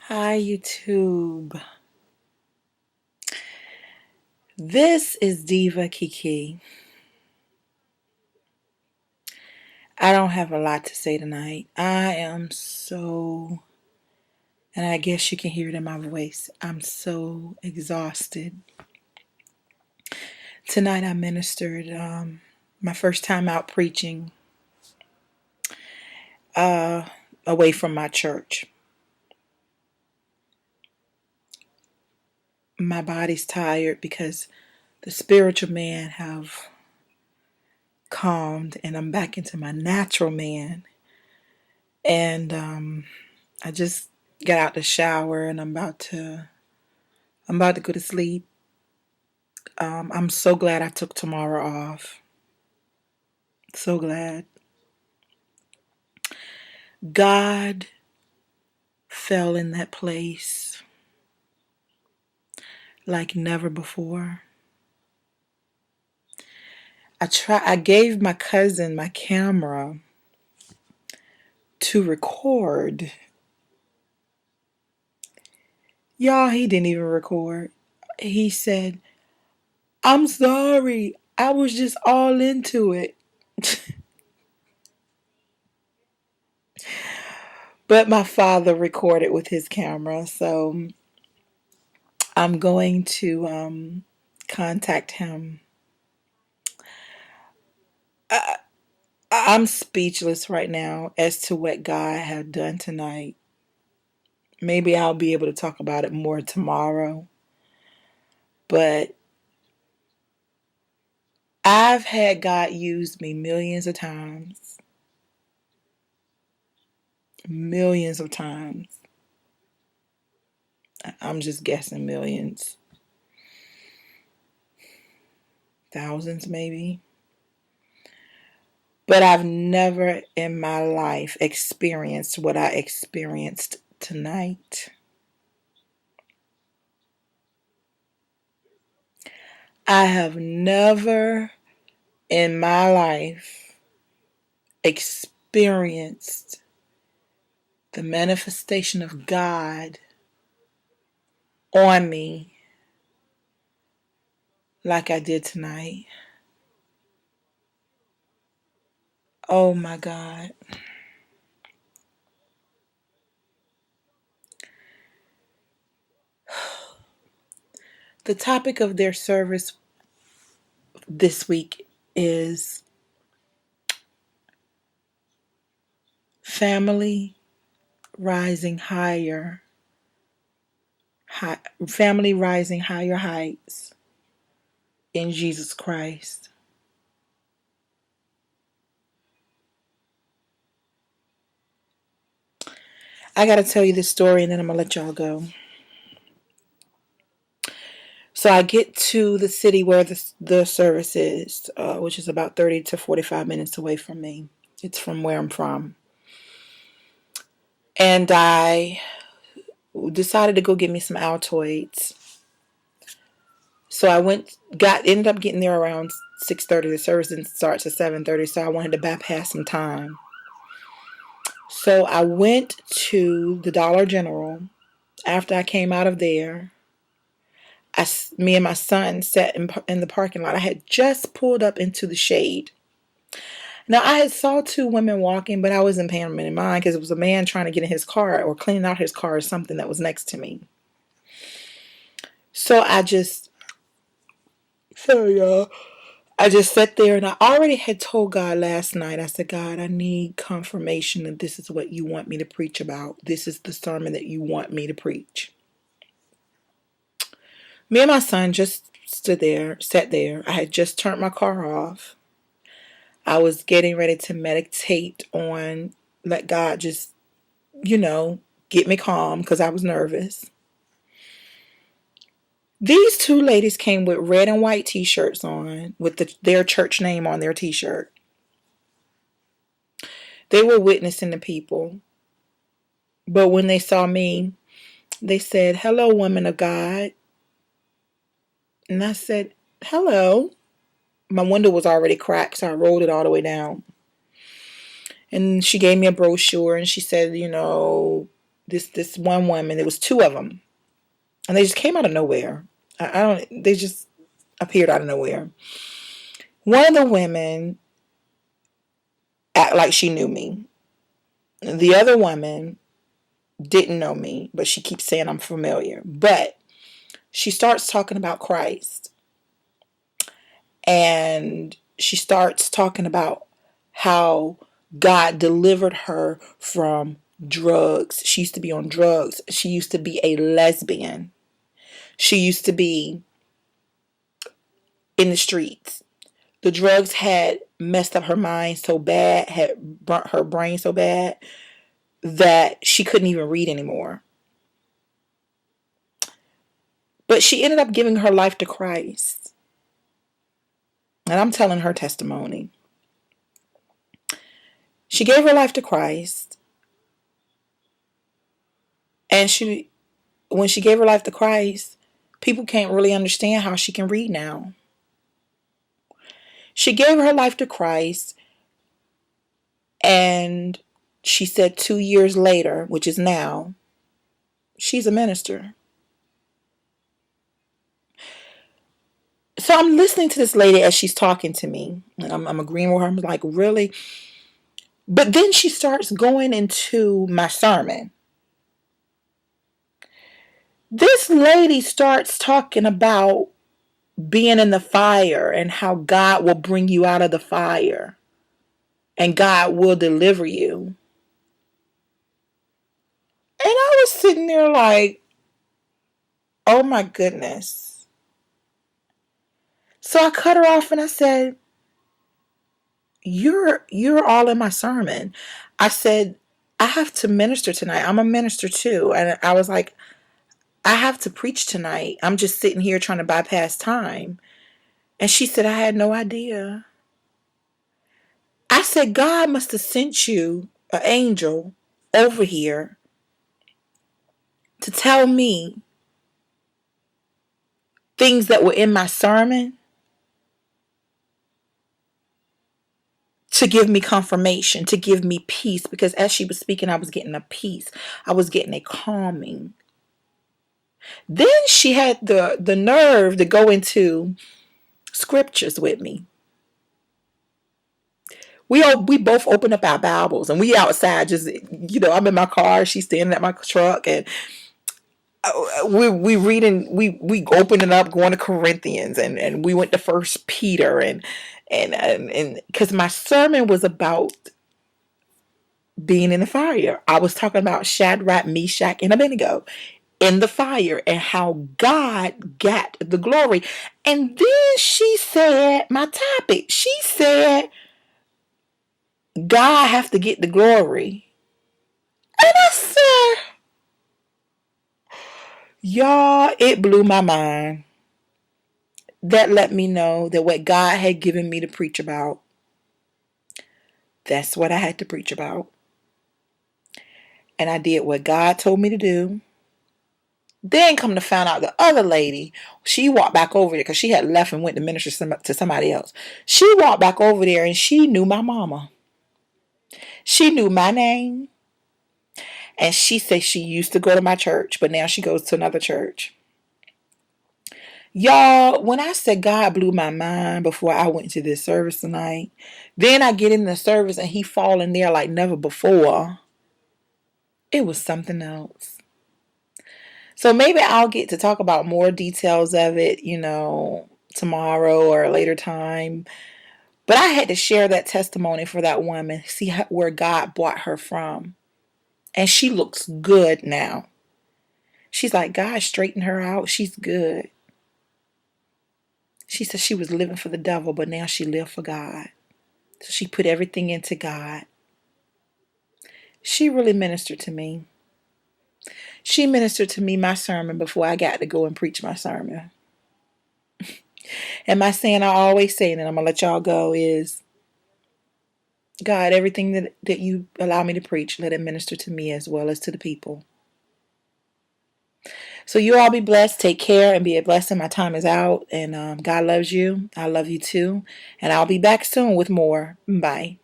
Hi, YouTube. This is Diva Kiki. I don't have a lot to say tonight. I am so, and I guess you can hear it in my voice, I'm so exhausted. Tonight I ministered my first time out preaching away from my church. My body's tired because the spiritual man have calmed and I'm back into my natural man. And I just got out the shower and I'm about to go to sleep. I'm so glad I took tomorrow off. So glad. God fell in that place like never before. I gave my cousin my camera to record. Y'all, he didn't even record. He said, "I'm sorry. I was just all into it." But my father recorded with his camera, so I'm going to contact him. I, I'm speechless right now as to what God had done tonight. Maybe I'll be able to talk about it more tomorrow. But I've had God use me millions of times. Millions of times. I'm just guessing millions. Thousands maybe. But I've never in my life experienced what I experienced tonight. I have never in my life experienced the manifestation of God on me like I did tonight. Oh my God. The topic of their service this week is family rising higher, family rising higher heights in Jesus Christ. I got to tell you this story and then I'm going to let y'all go. So I get to the city where the service is, which is about 30 to 45 minutes away from me. It's from where I'm from. And I decided to go get me some Altoids. So I ended up getting there around 6:30. The service starts at 7:30, so I wanted to bypass some time. So I went to the Dollar General. After I came out of there, me and my son sat in the parking lot. I had just pulled up into the shade. Now, I had saw two women walking, but I wasn't paying them any mind because it was a man trying to get in his car or cleaning out his car or something that was next to me. So sorry y'all, I just sat there and I already had told God last night, I said, God, I need confirmation that this is what you want me to preach about. This is the sermon that you want me to preach. Me and my son just sat there. I had just turned my car off. I was getting ready to meditate on, let God just, get me calm because I was nervous. These two ladies came with red and white t-shirts on with their church name on their t-shirt. They were witnessing the people. But when they saw me, they said, "Hello, woman of God." And I said, "Hello." My window was already cracked, so I rolled it all the way down. And she gave me a brochure and she said, This one woman. There was two of them, and they just came out of nowhere. I don't. They just appeared out of nowhere. One of the women act like she knew me. The other woman didn't know me, but she keeps saying I'm familiar. But she starts talking about Christ, and she starts talking about how God delivered her from drugs. She used to be on drugs. She used to be a lesbian. She used to be in the streets. The drugs had messed up her mind so bad, had burnt her brain so bad that she couldn't even read anymore. But she ended up giving her life to Christ. And I'm telling her testimony. She gave her life to Christ. And when she gave her life to Christ, people can't really understand how she can read now. She gave her life to Christ, and she said 2 years later, which is now, she's a minister. So I'm listening to this lady as she's talking to me, and I'm agreeing with her. I'm like, really? But then she starts going into my sermon. This lady starts talking about being in the fire and how God will bring you out of the fire and God will deliver you. And I was sitting there like, oh my goodness. So I cut her off and I said, You're all in my sermon. I said, I have to minister tonight. I'm a minister too. And I was like, I have to preach tonight. I'm just sitting here trying to bypass time. And she said, I had no idea. I said, God must have sent you an angel over here to tell me things that were in my sermon to give me confirmation, to give me peace. Because as she was speaking, I was getting a peace. I was getting a calming. Then she had the nerve to go into scriptures with me. We both opened up our Bibles and we outside just, I'm in my car, she's standing at my truck, and we reading, we opening up, going to Corinthians, and we went to First Peter, and because my sermon was about being in the fire. I was talking about Shadrach, Meshach, and Abednego in the fire and how God got the glory. And then she said, my topic, she said, God have to get the glory. And I said, y'all, it blew my mind. That let me know that what God had given me to preach about, that's what I had to preach about. And I did what God told me to do. Then come to find out the other lady, she walked back over there because she had left and went to minister to somebody else. She walked back over there and she knew my mama. She knew my name. And she said she used to go to my church, but now she goes to another church. Y'all, when I said God blew my mind before I went to this service tonight, then I get in the service and he fall in there like never before. It was something else. So maybe I'll get to talk about more details of it, tomorrow or a later time. But I had to share that testimony for that woman, see where God brought her from. And she looks good now. She's like, God straightened her out. She's good. She said she was living for the devil, but now she lived for God. So she put everything into God. She really ministered to me. She ministered to me my sermon before I got to go and preach my sermon. And my saying I always say, and I'm going to let y'all go, is, God, everything that you allow me to preach, let it minister to me as well as to the people. So you all be blessed. Take care and be a blessing. My time is out. And God loves you. I love you too. And I'll be back soon with more. Bye.